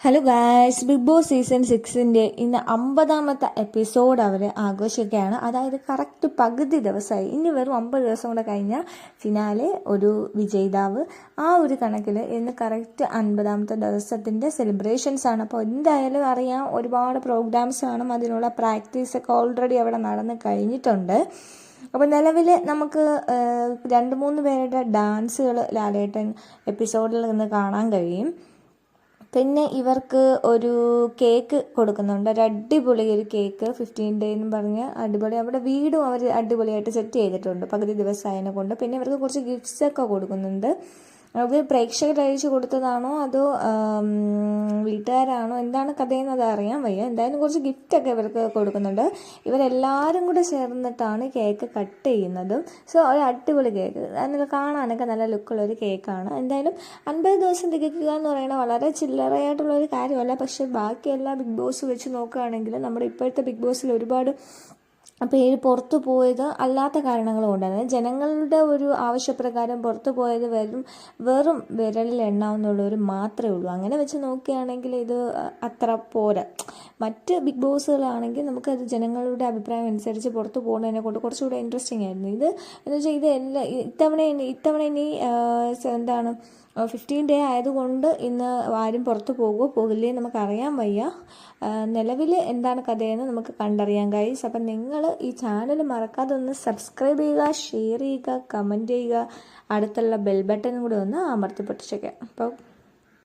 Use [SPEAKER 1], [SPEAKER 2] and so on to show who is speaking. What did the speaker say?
[SPEAKER 1] Hello guys, Bigg Boss season 6ൻ്റെ ഇന്ന് 50ാമത്തെ എപ്പിസോഡ് അവർ ആഘോഷിക്കുകയാണ്. അതായത് കറക്റ്റ് പകുതി ദിവസമായി. ഇനി വെറും 50 ദിവസം കൂടെ കഴിഞ്ഞാൽ ഫിനാലെ ഒരു വിജയിതാവ്. ആ ഒരു കണക്കിൽ ഇന്ന് കറക്റ്റ് 50ാമത്തെ ദിവസത്തിൻ്റെ സെലിബ്രേഷൻസ് ആണ്. അപ്പോൾ എന്തായാലും അറിയാം, ഒരുപാട് പ്രോഗ്രാംസ് കാണും. അതിനുള്ള പ്രാക്ടീസൊക്കെ ഓൾറെഡി അവിടെ നടന്ന് കഴിഞ്ഞിട്ടുണ്ട്. അപ്പോൾ നിലവിൽ നമുക്ക് 2-3 പേരുടെ ഡാൻസുകൾ ലാലേട്ടൻ എപ്പിസോഡിൽ നിന്ന് കാണാൻ കഴിയും. പിന്നെ ഇവർക്ക് ഒരു കേക്ക് കൊടുക്കുന്നുണ്ട്, ഒരു അടിപൊളി ഒരു കേക്ക് 15 ഡേ എന്ന് പറഞ്ഞ് അടിപൊളി. അവിടെ വീടും അവർ അടിപൊളിയായിട്ട് സെറ്റ് ചെയ്തിട്ടുണ്ട് പകുതി ദിവസമായതിനെ കൊണ്ട്. പിന്നെ ഇവർക്ക് കുറച്ച് ഗിഫ്റ്റ്സൊക്കെ കൊടുക്കുന്നുണ്ട്. അത് പ്രേക്ഷകർ അയച്ചു കൊടുത്തതാണോ അതോ വീട്ടുകാരാണോ, എന്താണ് കഥയെന്ന് അത് അറിയാൻ വയ്യ. എന്തായാലും കുറച്ച് ഗിഫ്റ്റൊക്കെ ഇവർക്ക് കൊടുക്കുന്നുണ്ട്. ഇവരെല്ലാവരും കൂടെ ചേർന്നിട്ടാണ് കേക്ക് കട്ട് ചെയ്യുന്നതും. സോ ഒരു അടിപൊളി കേക്ക്, അതിൽ കാണാനൊക്കെ നല്ല ലുക്കുള്ളൊരു കേക്കാണ്. എന്തായാലും 50 ദിവസം തികയ്ക്കുക എന്ന് പറയുന്നത് വളരെ ചില്ലറയായിട്ടുള്ളൊരു കാര്യമല്ല. പക്ഷേ ബാക്കി എല്ലാ ബിഗ് ബോസ് വെച്ച് നോക്കുകയാണെങ്കിൽ നമ്മുടെ ഇപ്പോഴത്തെ ബിഗ് ബോസിൽ ഒരുപാട് പേര് പുറത്തു പോയത് അല്ലാത്ത കാരണങ്ങൾ കൊണ്ടാണ്. ജനങ്ങളുടെ ഒരു ആവശ്യപ്രകാരം പുറത്തു പോയത് വെറും വിരലിൽ എണ്ണാവുന്നുള്ളവർ മാത്രമേ ഉള്ളൂ. അങ്ങനെ വെച്ച് നോക്കുകയാണെങ്കിൽ ഇത് അത്ര പോരാ. മറ്റ് ബിഗ് ബോസുകളാണെങ്കിൽ നമുക്കത് ജനങ്ങളുടെ അഭിപ്രായം അനുസരിച്ച് പുറത്തു പോകുന്നതിനെ കൊണ്ട് കുറച്ചുകൂടെ ഇൻട്രസ്റ്റിംഗ് ആയിരുന്നു. ഇത് എന്ന് വെച്ചാൽ ഇത് ഇത്തവണ ഇനി എന്താണ് 15 ഡേ ആയതുകൊണ്ട് ഇന്ന് ആരും പുറത്തു പോകില്ലേ നമുക്കറിയാൻ വയ്യ. നിലവിൽ എന്താണ് കഥയെന്ന് നമുക്ക് കണ്ടറിയാം ഗൈസ്. അപ്പം നിങ്ങൾ ഈ ചാനൽ മറക്കാതെ ഒന്ന് സബ്സ്ക്രൈബ് ചെയ്യുക, ഷെയർ ചെയ്യുക, കമൻറ്റ് ചെയ്യുക, അടുത്തുള്ള ബെൽ ബട്ടനും കൂടി ഒന്ന് അമർത്തി പൊട്ടിച്ചേക്കാം. അപ്പോൾ